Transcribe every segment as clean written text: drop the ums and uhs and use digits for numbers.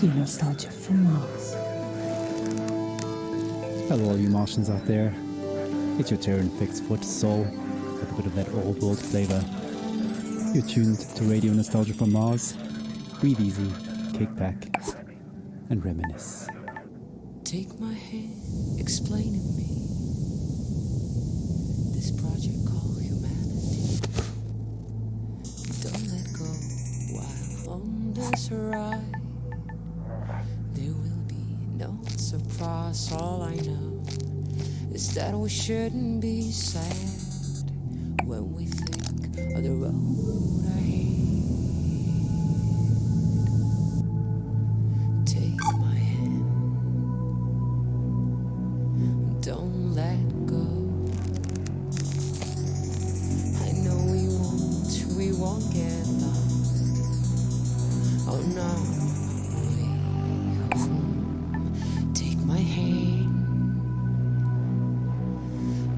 Radio Nostalgia from Mars. Hello all you Martians out there. It's your Terran fixed foot soul with a bit of that old world flavour. You're tuned to Radio Nostalgia from Mars. Breathe easy, kick back, and reminisce. Take my hand, explain to me this project called humanity. Don't let go while on this ride. There will be no surprise. All I know is that we shouldn't be sad when we think of the road ahead. Take my hand, don't let go. I know we won't get lost. Oh no, we won't. Take my hand,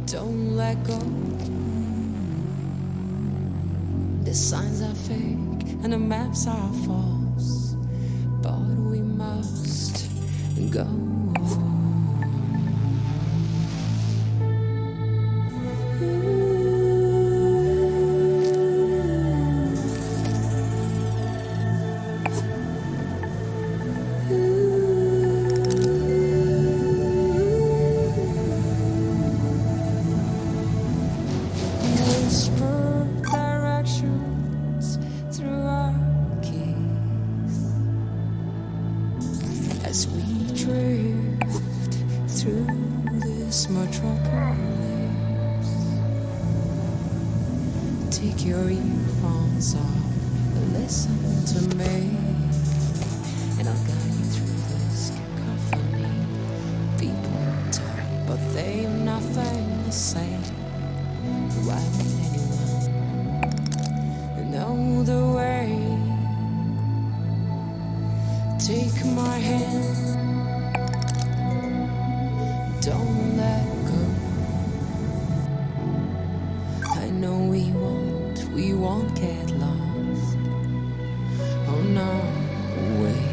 don't let go. The signs are fake and the maps are false, but we must go on. Whisper directions through our keys as we drift through this metropolis. Take your earphones off and listen to me, and I'll guide you through this cacophony. People talk, but they've nothing to say. Why would anyone know the way? Take my hand, don't let go. I know we won't get lost. Oh no, we won't.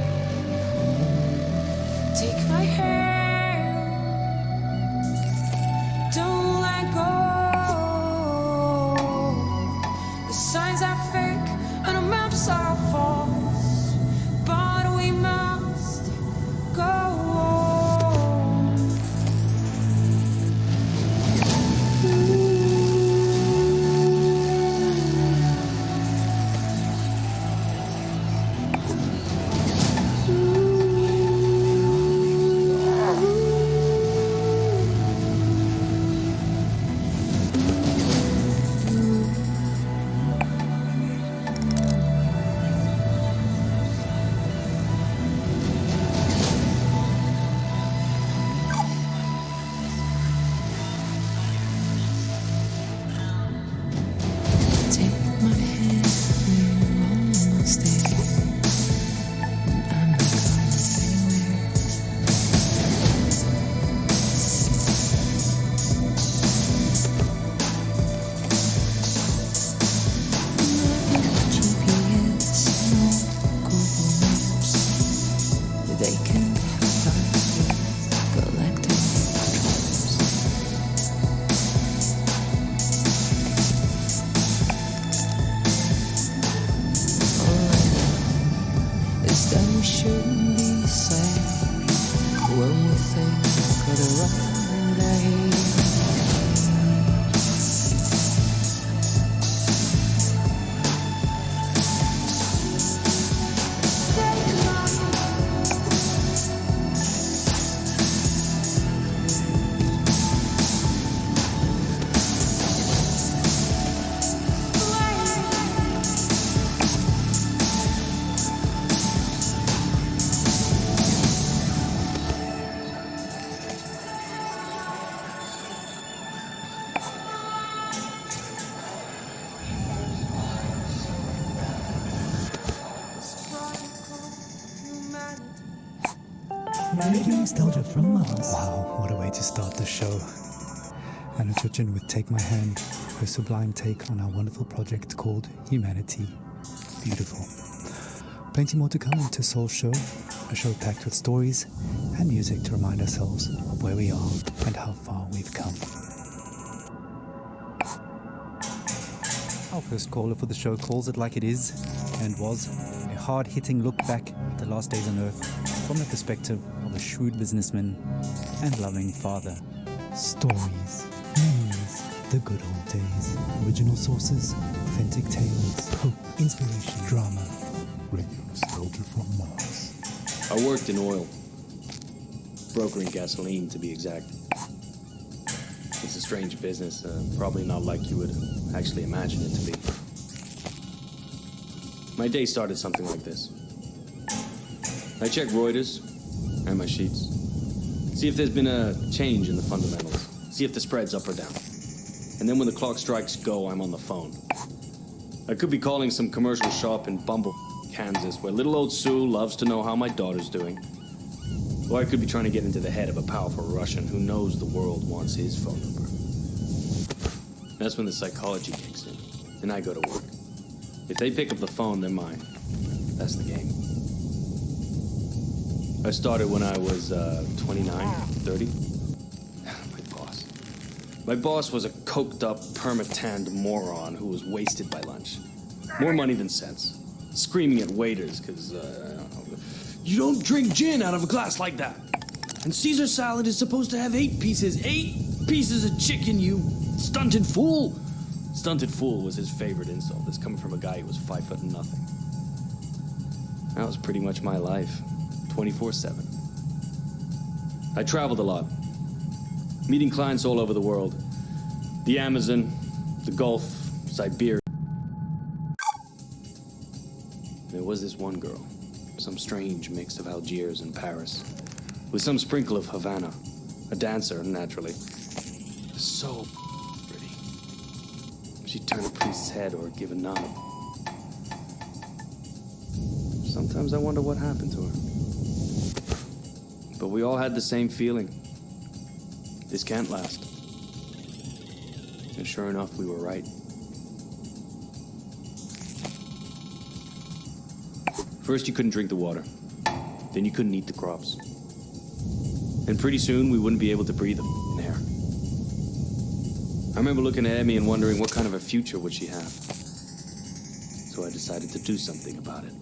Take my hand, don't let go. The signs are fake and the maps are false, but we must go on. Take my hand, we're almost there. I'm not going anywhere. No GPS, no Google Maps. They can help us with collecting photos. All I know is that we shouldn't be sad when we think of the road ahead. Radio Nostalgia from Mars. Wow, what a way to start the show. Anna Chuchin with Take My Hand, her sublime take on our wonderful project called Humanity. Beautiful. Plenty more to come into Soul Show. A show packed with stories and music to remind ourselves of where we are and how far we've come. Our first caller for the show calls it like it is, and was a hard-hitting look back at the last days on Earth from the perspective of a shrewd businessman and loving father. Stories, memories, the good old days, original sources, authentic tales, hope, inspiration, drama. Radio nostalgia from Mars. I worked in oil, brokering gasoline to be exact. It's a strange business, probably not like you would actually imagine it to be. My day started something like this. I check Reuters and my sheets, see if there's been a change in the fundamentals, see if the spread's up or down. And then when the clock strikes go, I'm on the phone. I could be calling some commercial shop in Bumble, Kansas, where little old Sue loves to know how my daughter's doing. Or I could be trying to get into the head of a powerful Russian who knows the world wants his phone number. That's when the psychology kicks in, and I go to work. If they pick up the phone, they're mine. That's the game. I started when I was 29, 30. My boss was a coked-up, perma-tanned moron who was wasted by lunch. More money than sense. Screaming at waiters because, you don't drink gin out of a glass like that. And Caesar salad is supposed to have 8 pieces. 8 pieces of chicken, you stunted fool. Stunted fool was his favorite insult. This coming from a guy who was 5 foot nothing. That was pretty much my life, 24/7. I traveled a lot, meeting clients all over the world. The Amazon, the Gulf, Siberia. There was this one girl, some strange mix of Algiers and Paris, with some sprinkle of Havana, a dancer, naturally. So pretty. She'd turn a priest's head or give a nod. Sometimes I wonder what happened to her. But we all had the same feeling. This can't last. And sure enough, we were right. First, you couldn't drink the water. Then you couldn't eat the crops. And pretty soon, we wouldn't be able to breathe the air. I remember looking at me and wondering what kind of a future would she have. So I decided to do something about it.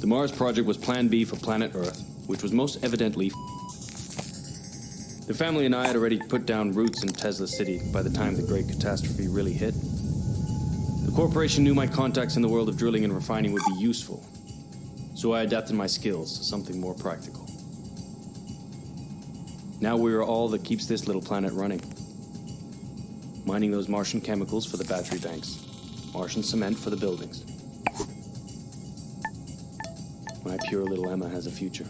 The Mars project was Plan B for planet Earth, which was most evidently The family and I had already put down roots in Tesla City by the time the great catastrophe really hit. The corporation knew my contacts in the world of drilling and refining would be useful, so I adapted my skills to something more practical. Now we are all that keeps this little planet running. Mining those Martian chemicals for the battery banks, Martian cement for the buildings. My pure little Emma has a future.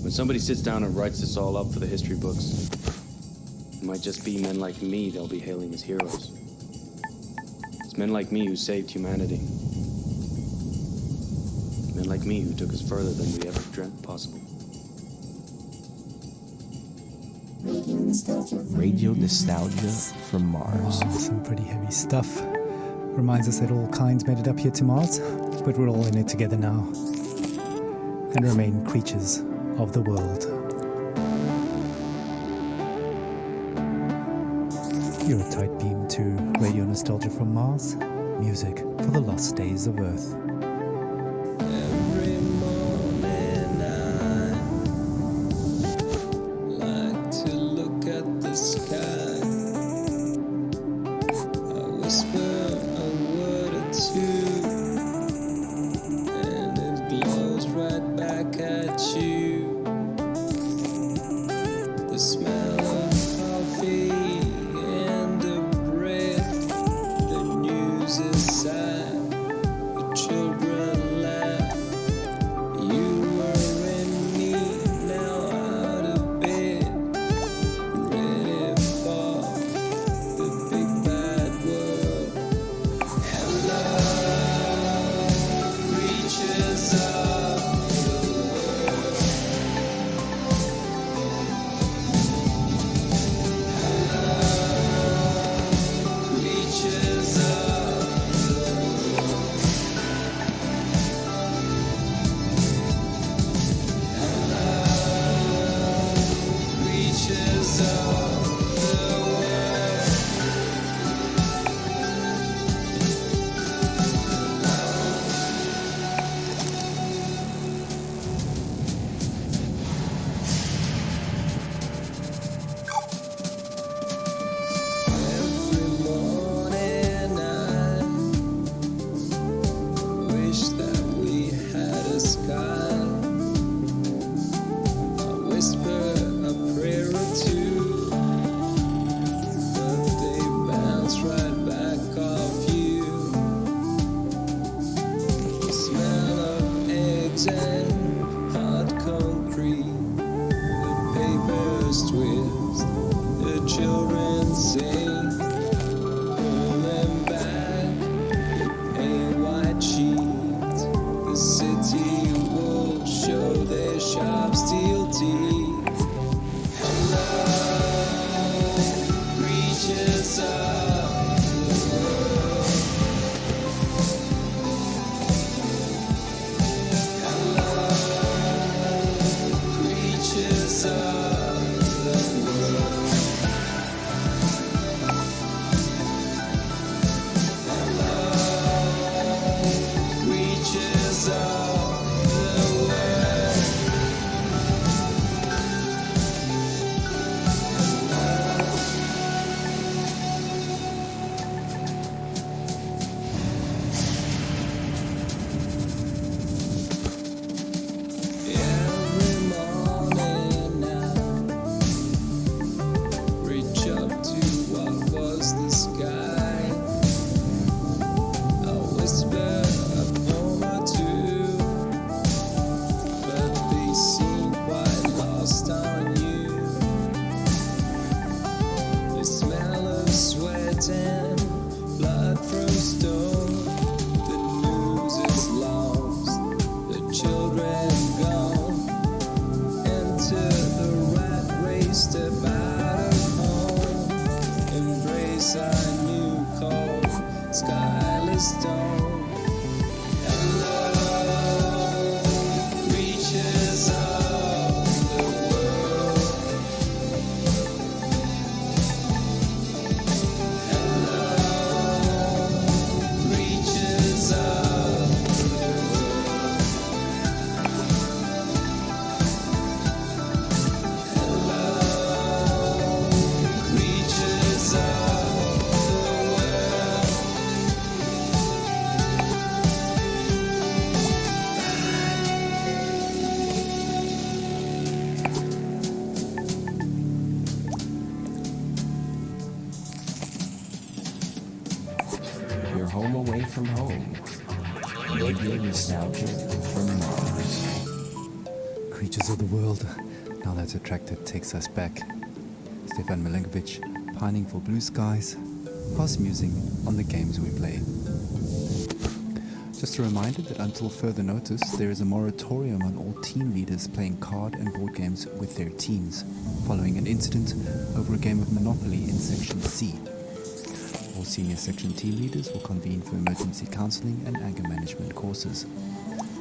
When somebody sits down and writes this all up for the history books, it might just be men like me they'll be hailing as heroes. It's men like me who saved humanity. Men like me who took us further than we ever dreamt possible. Radio nostalgia from Mars. Wow, some pretty heavy stuff. Reminds us that all kinds made it up here to Mars, but we're all in it together now. And remain creatures of the world. You're a tight beam to Radio Nostalgia from Mars, music for the lost days of Earth. Every morning I like to look at the sky. I whisper a word or two, and it glows right back at you. The smell of coffee and the bread, the news is sad, the children first twist. The children sing, pulling back a white sheet. The city wolves show their sharp steel teeth. Hello, reaches up the world. Hello, creatures of the world. Hello, creatures of the world. Every morning now, reach up to what was the sky. I whisper a poem or two, but they seem quite lost on you. The smell of sweat and blood from stone. The news is lost, the children gone. Enter the rat race, step out of home. Embrace our new cold, skyless dome. Hello, reaches of the world. Hello, reaches of the world. Hello, reaches of the world. Your home away from home. Radio nostalgia from Mars. Creatures of the world. Now that's a track that takes us back. Stefan Milenkovic, pining for blue skies, past musing on the games we play. Just a reminder that until further notice, there is a moratorium on all team leaders playing card and board games with their teams, following an incident over a game of Monopoly in Section C. All senior section team leaders will convene for emergency counseling and anger management courses.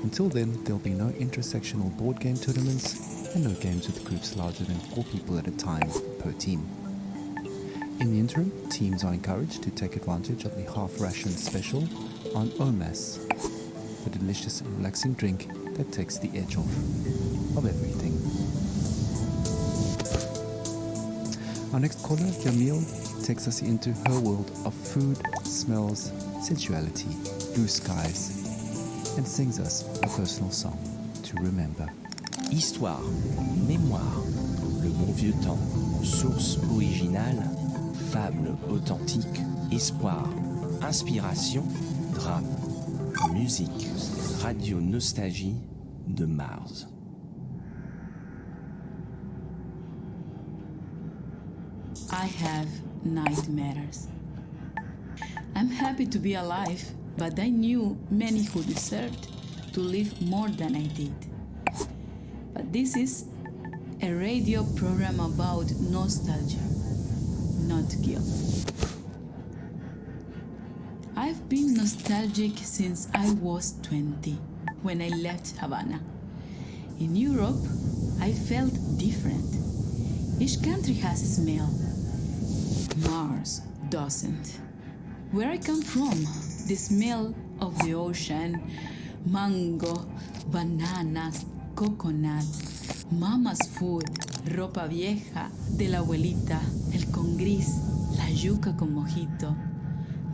Until then, there'll be no intersectional board game tournaments and no games with groups larger than 4 people at a time per team. In the interim, teams are encouraged to take advantage of the half ration special on OMAS, the delicious and relaxing drink that takes the edge off of everything. Our next caller, Jamil, takes us into her world of food, smells, sensuality, blue skies, and sings us a personal song to remember. Histoire, mémoire, le bon vieux temps, source originale, fable authentique, espoir, inspiration, drame, musique, radio nostalgie de Mars. I have nightmares. I'm happy to be alive, but I knew many who deserved to live more than I did. But this is a radio program about nostalgia, not guilt. I've been nostalgic since I was 20, when I left Havana. In Europe, I felt different. Each country has a smell. Mars doesn't. Where I come from, the smell of the ocean, mango, bananas, coconut, mama's food, ropa vieja, de la abuelita, el con gris, la yuca con mojito,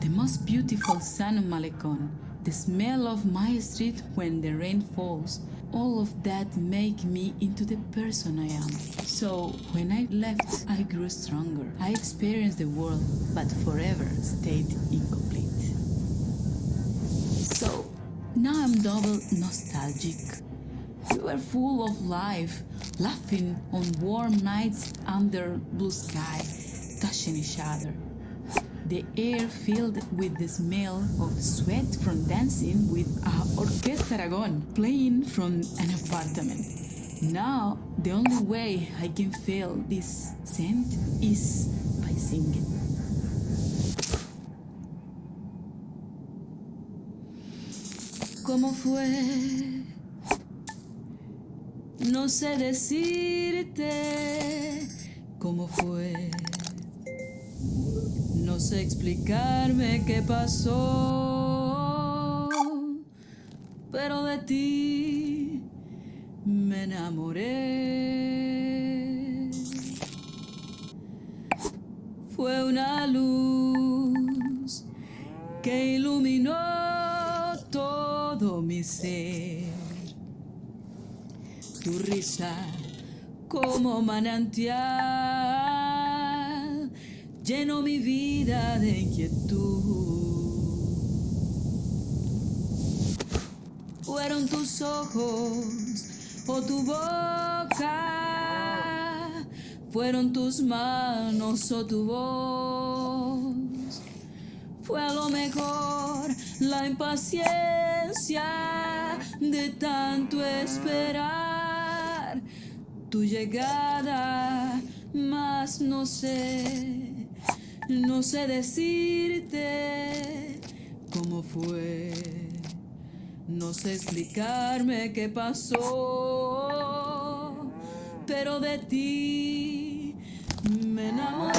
the most beautiful sun on Malecón, the smell of my street when the rain falls, all of that make me into the person I am. So when I left, I grew stronger. I experienced the world, but forever stayed incomplete. So now I'm double nostalgic. We were full of life, laughing on warm nights under blue sky, touching each other. The air filled with the smell of sweat from dancing with a orchestra Aragon playing from an apartment. Now, the only way I can feel this scent is by singing. ¿Cómo fue? No sé decirte cómo fue. No sé explicarme qué pasó, pero de ti me enamoré. Fue una luz que iluminó todo mi ser. Tu risa como manantial llenó mi vida de inquietud. Fueron tus ojos o tu boca, fueron tus manos o tu voz. Fue a lo mejor la impaciencia de tanto esperar tu llegada, mas no sé decirte cómo fue, no sé explicarme qué pasó, pero de ti me enamoré.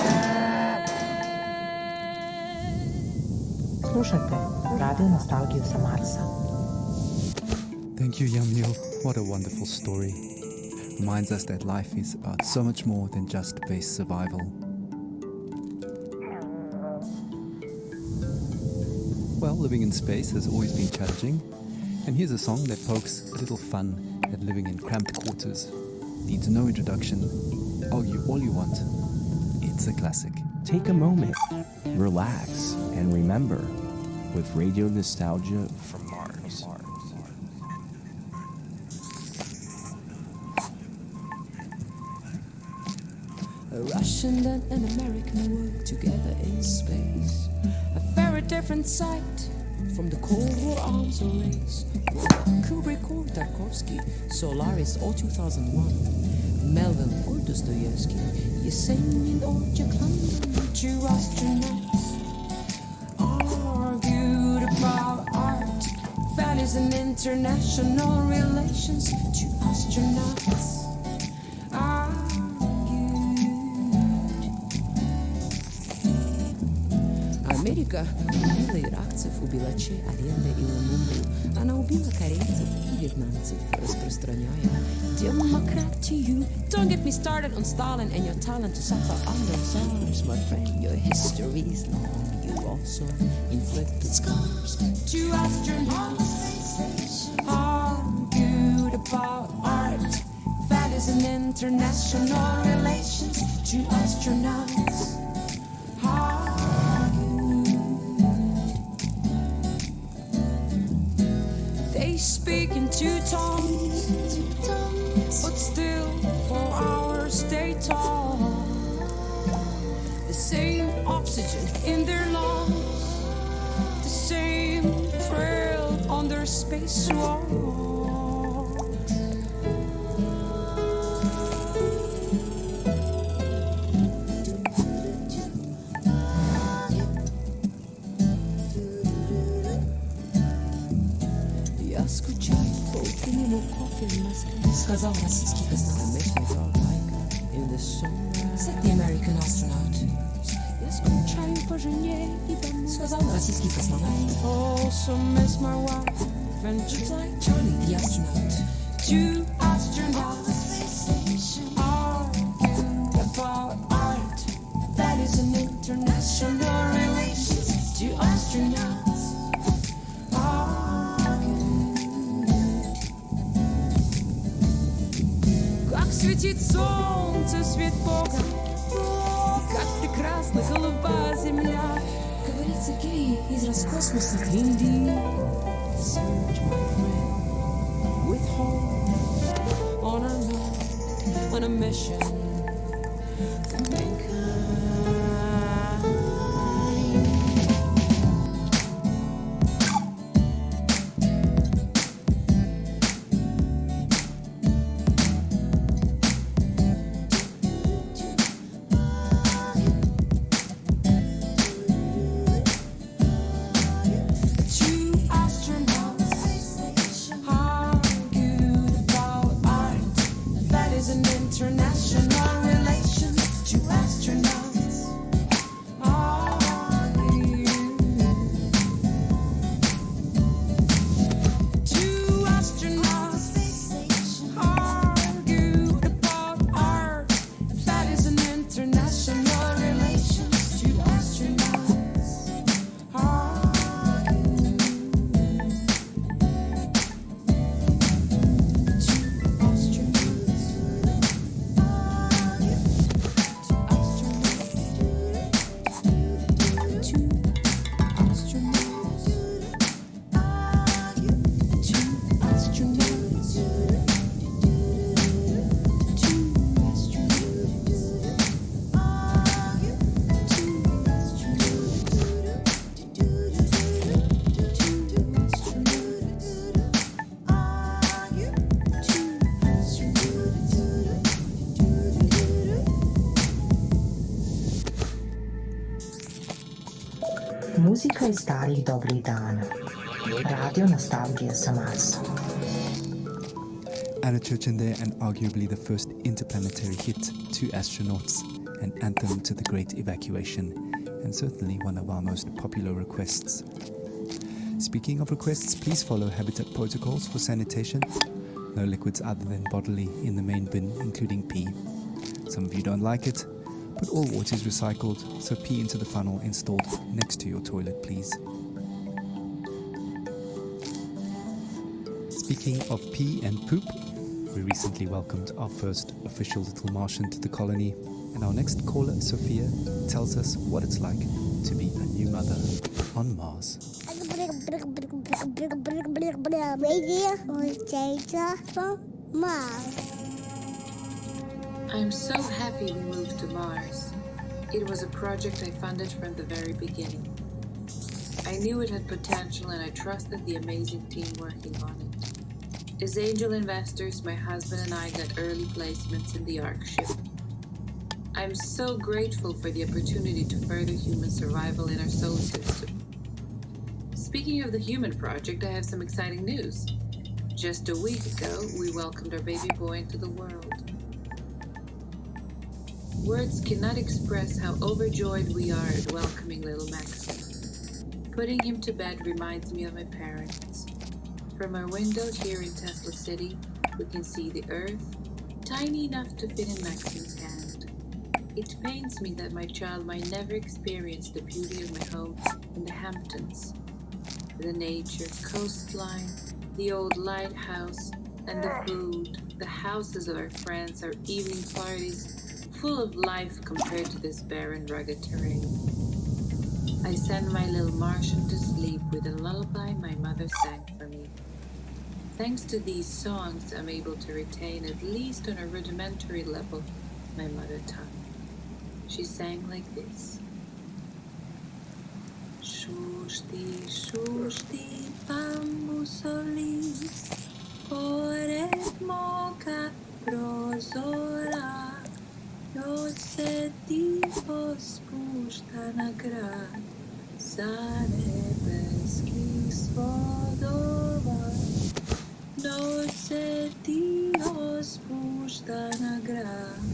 Slušajte Radio Nostalgiju sa Marsa. Thank you, Yamil. What a wonderful story. Reminds us that life is about so much more than just base survival. Well, living in space has always been challenging, and here's a song that pokes a little fun at living in cramped quarters. Needs no introduction. All you want. It's a classic. Take a moment, relax, and remember with Radio Nostalgia from Mars. A Russian and an American work together in space. A very different sight from the Cold War arms race. Kubrick or Tarkovsky, Solaris or 2001. Melville or Dostoevsky, Yesenin or Jack London. Two astronauts argued about art, values and international relations. Two astronauts Америка убила иранцев, убила Че, Аленда и Лумумбу. Она убила корейцев и вьетнамцев, распространяя демократию. Don't get me started on Stalin and your talent to suffer under SARS. My friend, your history is long. You also inflicted scars. Two astronauts argued about art, values and international relations. Two astronauts speak in two tongues, but still 4 hours they talk. The same oxygen in their lungs, the same trail on their spacewalk. Сказал российский космонавт, make my dog like in the summer. Said the American astronaut. Я скучаю по жене и дому. Сказал российский космонавт. Also miss my wife and just like Charlie the astronaut. Two astronauts argued about art, values and international relations. Two astronauts. Светит солнце, свет Бога, как прекрасна голубая земля. Говорит Сергей из роскосмосных Индий. Search, my friend, with hope on a note, on a mission for mankind. Muzika iz starih dobrih dana. Radio Nostalgija sa Marsa. Anna Church in there, and arguably the first interplanetary hit, Two Astronauts, an anthem to the Great Evacuation, and certainly one of our most popular requests. Speaking of requests, please follow Habitat protocols for sanitation. No liquids other than bodily in the main bin, including pee. Some of you don't like it, but all water is recycled, so pee into the funnel installed next to your toilet, please. Speaking of pee and poop, we recently welcomed our first official little Martian to the colony, and our next caller, Sophia, tells us what it's like to be a new mother on Mars. I'm so happy we moved to Mars. It was a project I funded from the very beginning. I knew it had potential and I trusted the amazing team working on it. As angel investors, my husband and I got early placements in the ARC ship. I'm so grateful for the opportunity to further human survival in our solar system. Speaking of the human project, I have some exciting news. Just a week ago, we welcomed our baby boy into the world. Words cannot express how overjoyed we are at welcoming little Maxim. Putting him to bed reminds me of my parents. From our window here in Tesla City, we can see the Earth, tiny enough to fit in Maxim's hand. It pains me that my child might never experience the beauty of my home in the Hamptons. The nature, coastline, the old lighthouse, and the food, the houses of our friends, our evening parties, full of life compared to this barren, rugged terrain. I send my little Martian to sleep with a lullaby my mother sang for me. Thanks to these songs, I'm able to retain, at least on a rudimentary level, my mother tongue. She sang like this. Shushti, shushti, bambusoli, pored moka prozora. Noce ticho spušta na grad sa nebeských svodova. Noce ticho spušta na grad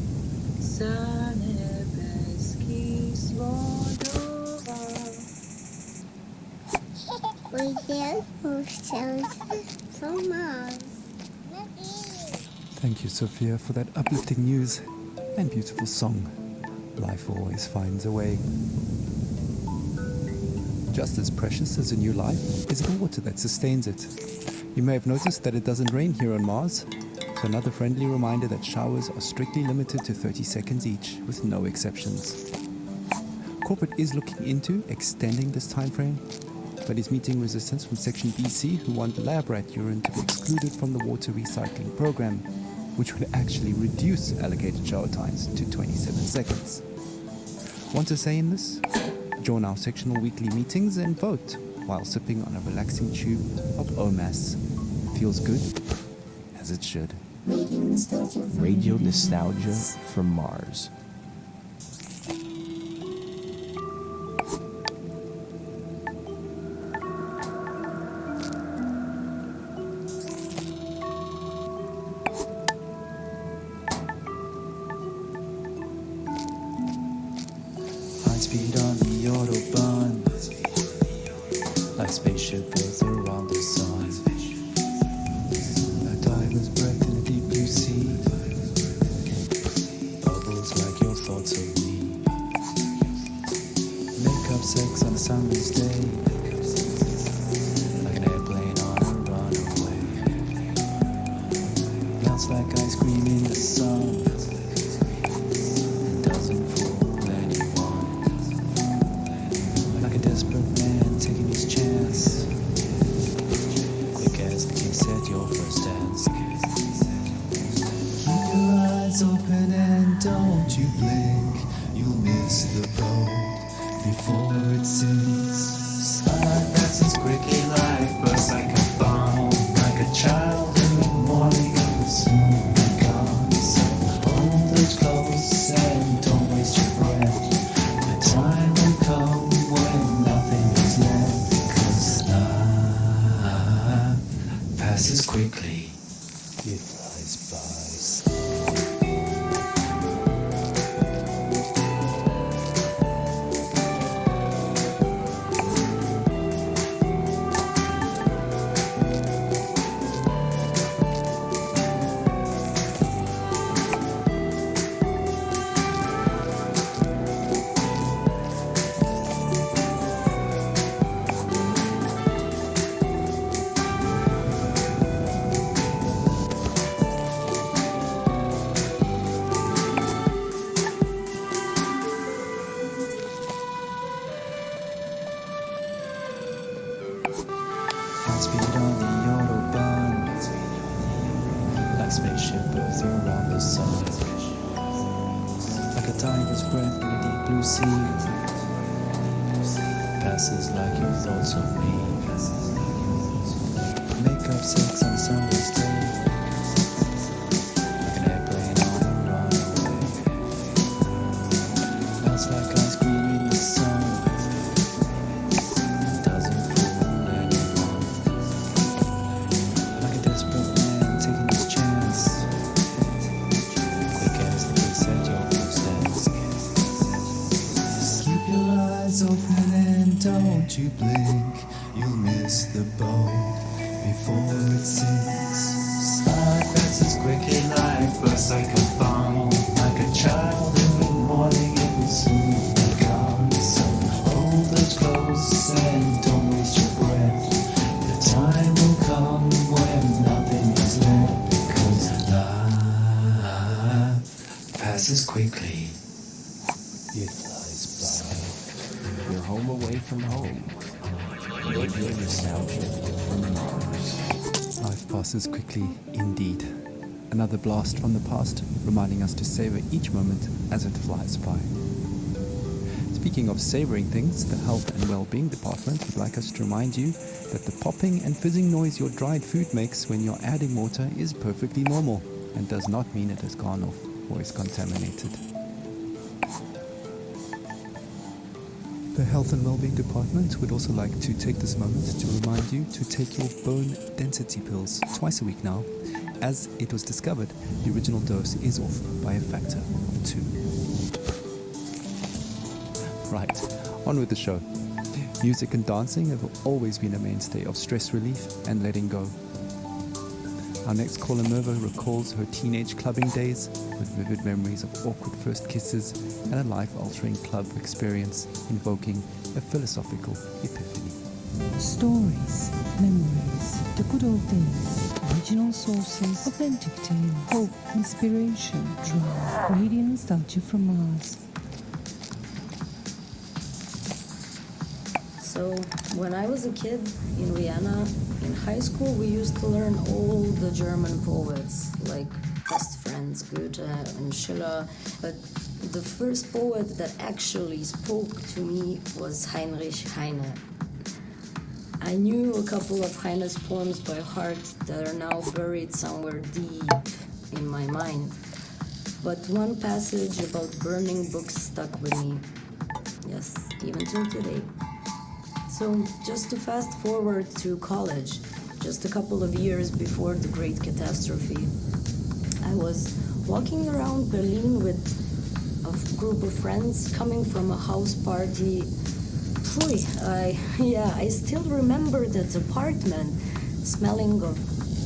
sa nebeských svodova. Thank you, Sophia, for that uplifting news and beautiful song. Life always finds a way. Just as precious as a new life is the water that sustains it. You may have noticed that it doesn't rain here on Mars, so another friendly reminder that showers are strictly limited to 30 seconds each, with no exceptions. Corporate is looking into extending this time frame, but is meeting resistance from Section BC, who want lab rat urine to be excluded from the water recycling program. which would actually reduce allocated shower times to 27 seconds. Want to say in this? Join our sectional weekly meetings and vote while sipping on a relaxing tube of OMAS. Feels good, as it should. Radio Nostalgia from Mars. High speed on the Autobahn, like spaceship Earth around the sun. A diver's breath in a deep blue sea, bubbles like your thoughts of me. Make up sex on a summer's day, like an airplane on a runaway. Melts like ice cream in the sun, and doesn't fool anyone. Like a desperate man taking his chance, quick as the kiss at your first dance. Keep your eyes open and don't you blink, you'll miss the boat before it sinks. Slide passes quickly like bursts like a bomb, like a child in the morning and will soon be gone. So hold those close and don't waste your breath. The time will come when nothing is left, 'cause life passes quickly, it flies by. High speed on the Autobahn, like spaceship Earth around the sun. Like a tiger's breath in a deep blue sea, passes like your thoughts of me. Make up sex on a summer's day, like an airplane on a runaway. Melts like ice cream in the sun, doesn't fool anyone. Like a desperate man taking his chance, quick as the kiss at your first dance. Keep your eyes open and don't you blink, you'll miss the boat before it sinks. Slide passes quickly like bursts like a bomb, like a child in the morning it will soon be gone. So hold those close and don't waste your breath. The time will come when nothing is left, 'cause life passes quickly, it flies by. Your home away from home. Radio Nostalgia from Mars. Life passes quickly indeed. Another blast from the past, reminding us to savor each moment as it flies by. Speaking of savoring things, the Health and Wellbeing Department would like us to remind you that the popping and fizzing noise your dried food makes when you're adding water is perfectly normal and does not mean it has gone off or is contaminated. The Health and Wellbeing Department would also like to take this moment to remind you to take your bone density pills twice a week now, as it was discovered the original dose is off by a factor of 2. Right, on with the show. Music and dancing have always been a mainstay of stress relief and letting go. Our next caller, Merva, recalls her teenage clubbing days with vivid memories of awkward first kisses and a life-altering club experience invoking a philosophical epiphany. Stories, memories, the good old days, original sources, authentic tales, hope, inspiration, drama, radio nostalgia from Mars. So when I was a kid in Vienna, in high school, we used to learn all the German poets, like Hans, Goethe, and Schiller, but the first poet that actually spoke to me was Heinrich Heine. I knew a couple of Heine's poems by heart that are now buried somewhere deep in my mind. But one passage about burning books stuck with me. Yes, even till today. So just to fast forward to college, just a couple of years before the Great Catastrophe, I was walking around Berlin with a group of friends coming from a house party. I still remember that apartment smelling of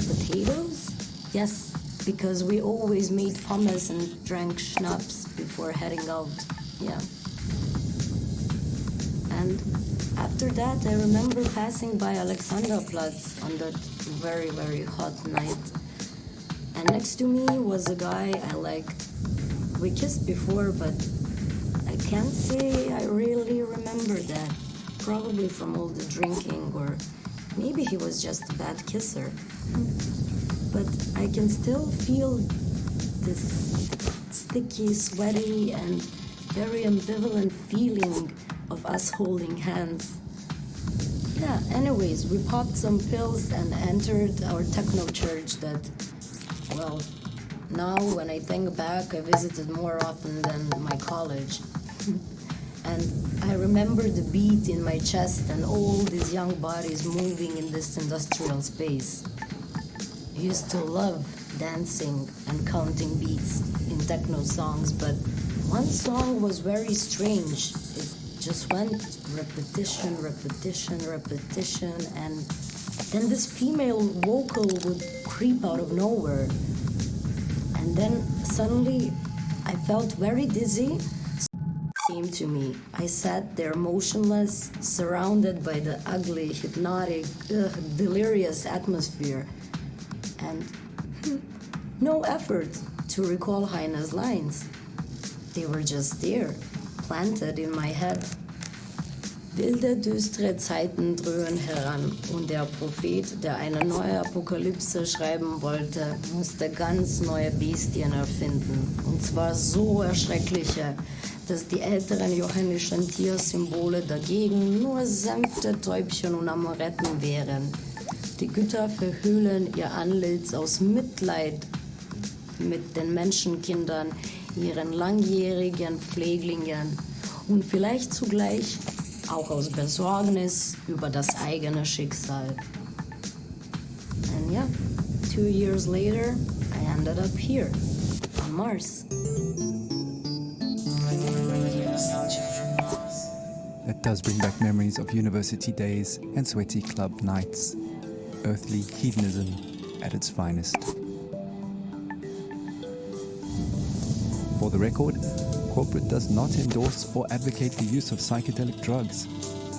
potatoes. Yes, because we always made hummus and drank schnapps before heading out. Yeah. And after that, I remember passing by Alexanderplatz on that very, very hot night. And next to me was a guy I liked. We kissed before, but I can't say I really remember that. Probably from all the drinking, or maybe he was just a bad kisser. But I can still feel this sticky, sweaty, and very ambivalent feeling of us holding hands. Yeah, anyways, we popped some pills and entered our techno church that, well, now when I think back, I visited more often than my college. And I remember the beat in my chest and all these young bodies moving in this industrial space. I used to love dancing and counting beats in techno songs, but one song was very strange. It just went repetition, repetition, repetition, and then this female vocal would creep out of nowhere. And then suddenly I felt very dizzy. Came to me. I sat there motionless, surrounded by the ugly, hypnotic, delirious atmosphere, and no effort to recall Heine's lines. They were just there, planted in my head. Wilde, düstere Zeiten dröhnen heran und der Prophet, der eine neue Apokalypse schreiben wollte, musste ganz neue Bestien erfinden. Und zwar so erschreckliche, dass die älteren johannischen Tiersymbole dagegen nur sanfte Täubchen und Amoretten wären. Die Götter verhüllen ihr Antlitz aus Mitleid mit den Menschenkindern, ihren langjährigen Pfleglingen und vielleicht zugleich auch aus Besorgnis über das eigene Schicksal. And yeah, 2 years later, I ended up here, on Mars. That does bring back memories of university days and sweaty club nights. Earthly hedonism at its finest. For the record, corporate does not endorse or advocate the use of psychedelic drugs,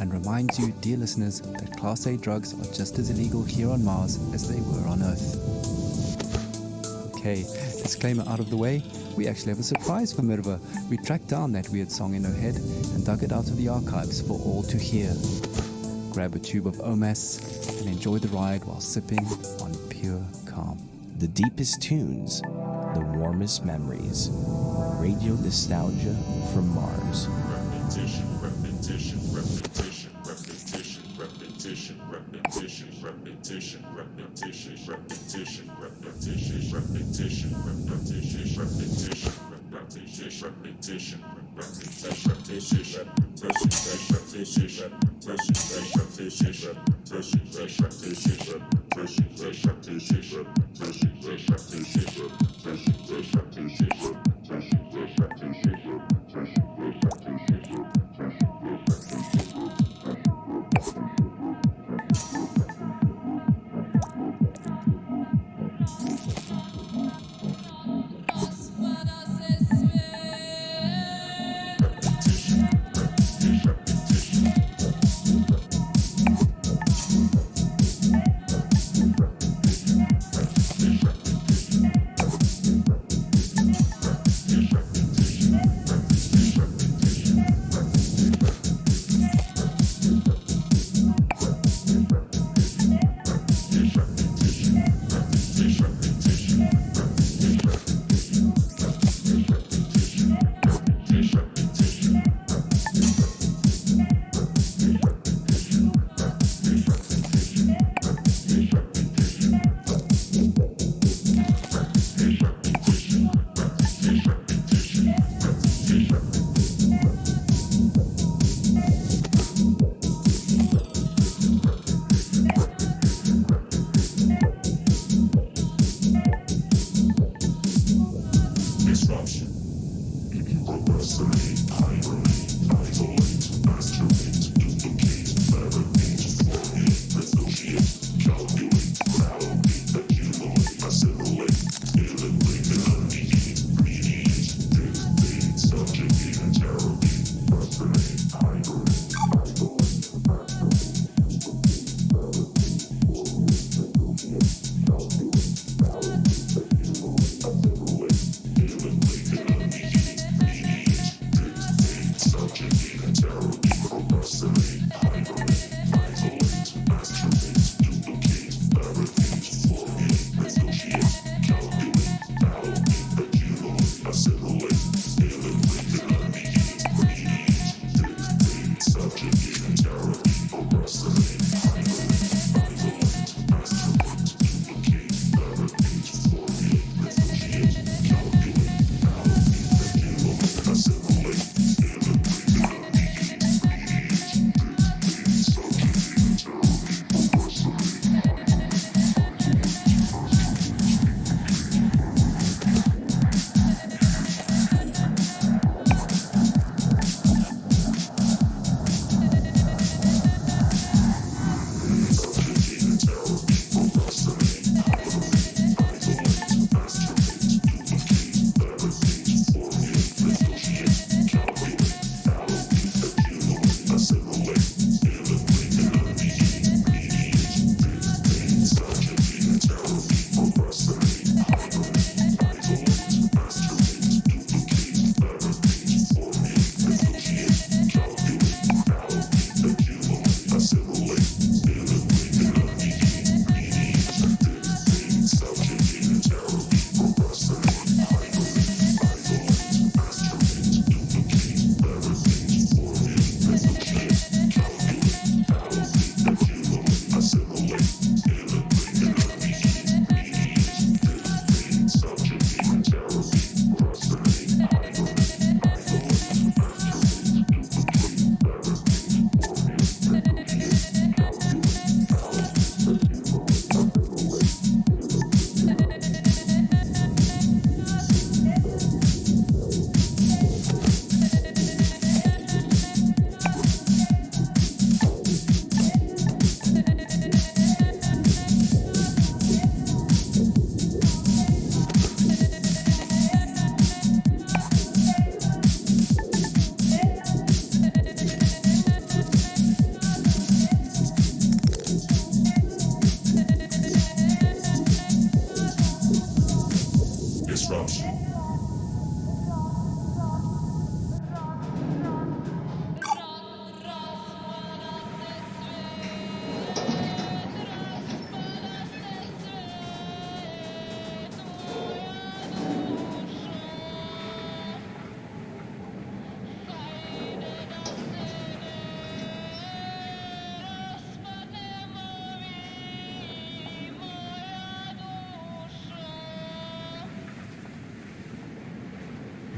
and reminds you, dear listeners, that Class A drugs are just as illegal here on Mars as they were on Earth. Okay, disclaimer out of the way, we actually have a surprise for Mirva. We tracked down that weird song in her head and dug it out of the archives for all to hear. Grab a tube of OMAS and enjoy the ride while sipping on pure calm. The deepest tunes, the warmest memories. Radio nostalgia from Mars. Repetition, repetition, repetition, repetition, repetition, repetition, repetition, repetition, repetition, repetition, repetition, repetition, repetition, repetition, repetition,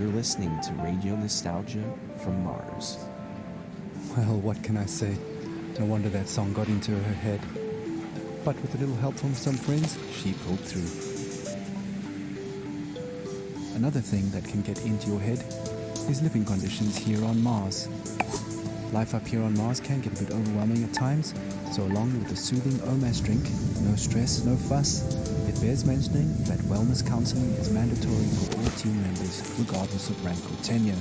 You're listening to Radio Nostalgia from Mars. Well, what can I say? No wonder that song got into her head. But with a little help from some friends, she pulled through. Another thing that can get into your head is living conditions here on Mars. Life up here on Mars can get a bit overwhelming at times, so along with a soothing OMAS drink, no stress, no fuss, it bears mentioning that wellness counseling is mandatory for all team members, regardless of rank or tenure.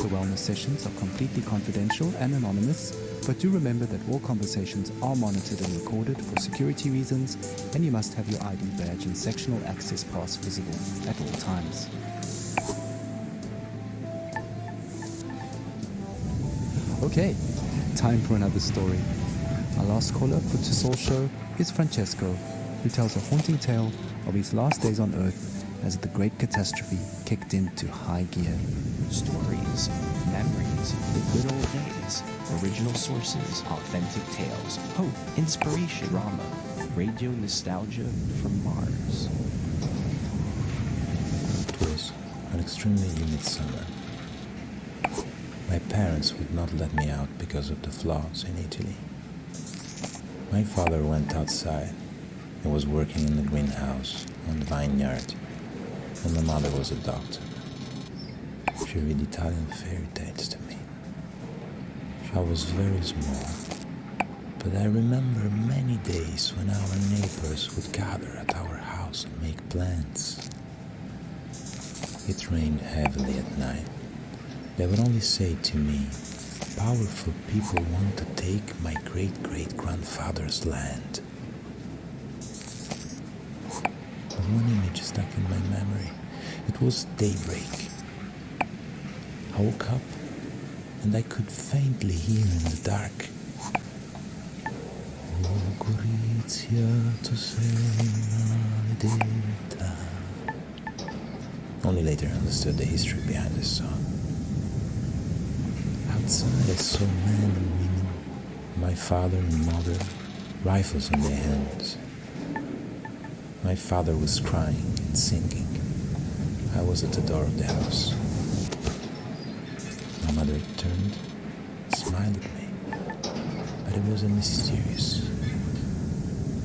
The wellness sessions are completely confidential and anonymous, but do remember that all conversations are monitored and recorded for security reasons, and you must have your ID badge and sectional access pass visible at all times. Okay, time for another story. Our last caller for Tisol Show is Francesco, who tells a haunting tale of his last days on Earth as the Great Catastrophe kicked into high gear. Stories, memories, the good old days, original sources, authentic tales, hope, inspiration, drama, radio nostalgia from Mars. It was an extremely humid summer. My parents would not let me out because of the floods in Italy. My father went outside and was working in the greenhouse on the vineyard, and my mother was a doctor. She she read Italian fairy tales to me. I was very small, but I remember many days when our neighbors would gather at our house and make plans. It rained heavily at night. They would only say to me, "Powerful people want to take my great-great-grandfather's land." But one image stuck in my memory. It was daybreak. I woke up and I could faintly hear in the dark, "Oh, Gorizia, tu sei maledetta." Only later I understood the history behind this song. Outside I saw men and women, my father and mother, rifles in their hands. My father was crying and singing. I was at the door of the house. My mother turned, smiled at me, but it was a mysterious,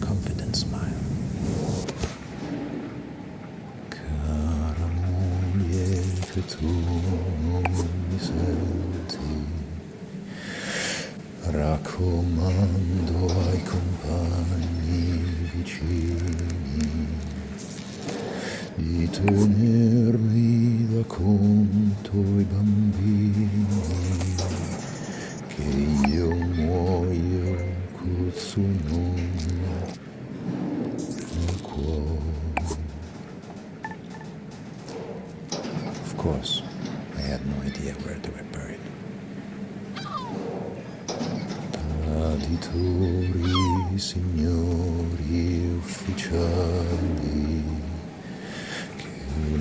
confident smile. Cara moglie che tu non mi senti, raccomando ai compagni vicini di tenermi da conto i bambini, che io muoio col suo nome nel cuore. Of course, I had no idea where they were buried. Traditori, signori, ufficiali,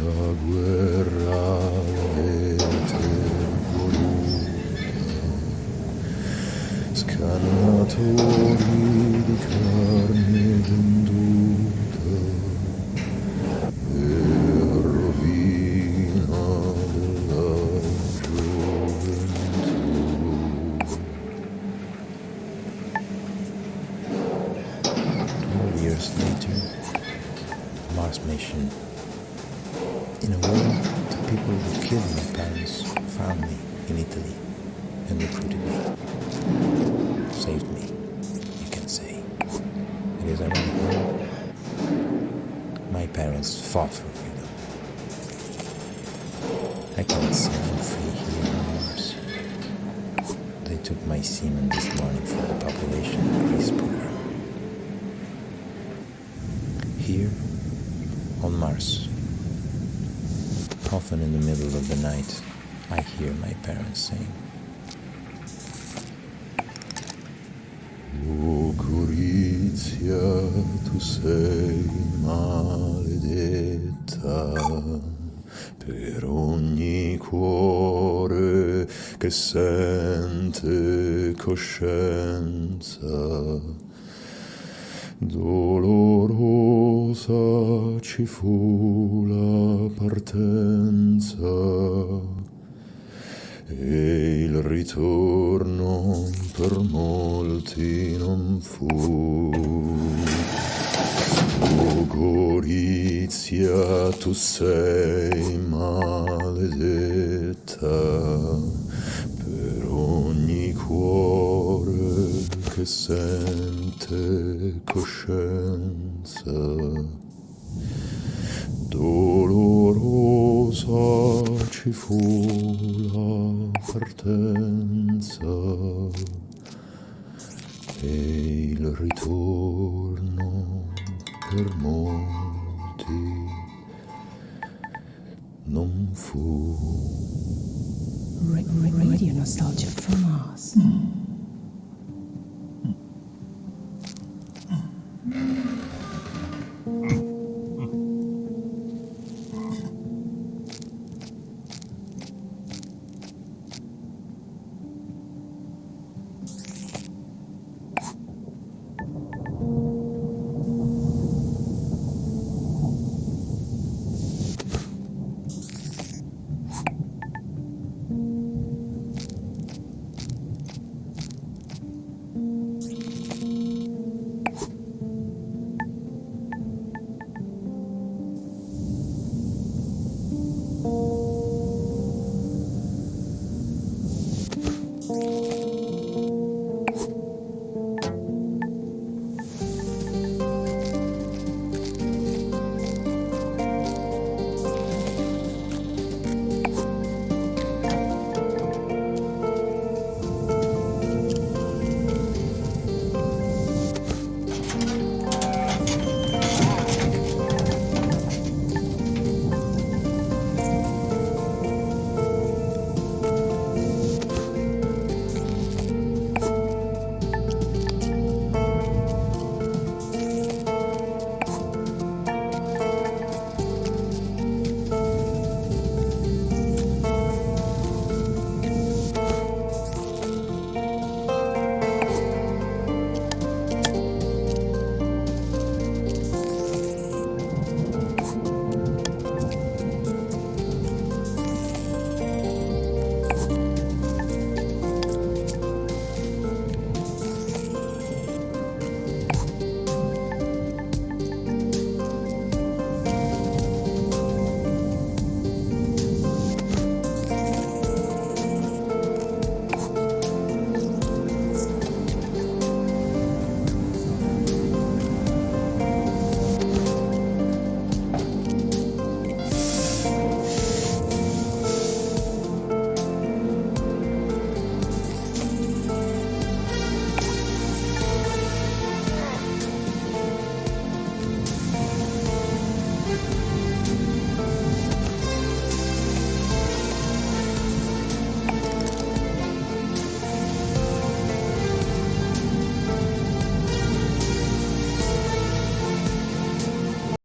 la guerra l'avete voluta, scannatori di carne venduta per rovina della gioventù. 12 years later, the Mars mission. In a way, the people who killed my parents found me in Italy and recruited me. Saved me, you can say. And as I went home, my parents fought for freedom. I cannot set them free here on Mars. They took my semen this morning for the population increase program. Here, on Mars, often in the middle of the night, I hear my parents saying, "Oh Gorizia, tu sei maledetta, per ogni cuore che sente coscienza. Dolorosa ci fu la partenza e il ritorno per molti non fu. O Gorizia, tu sei maledetta, per ogni cuore che sente coscienza. Dolorosa ci fu la partenza e il ritorno per molti non fu. Radio nostalgia from Mars.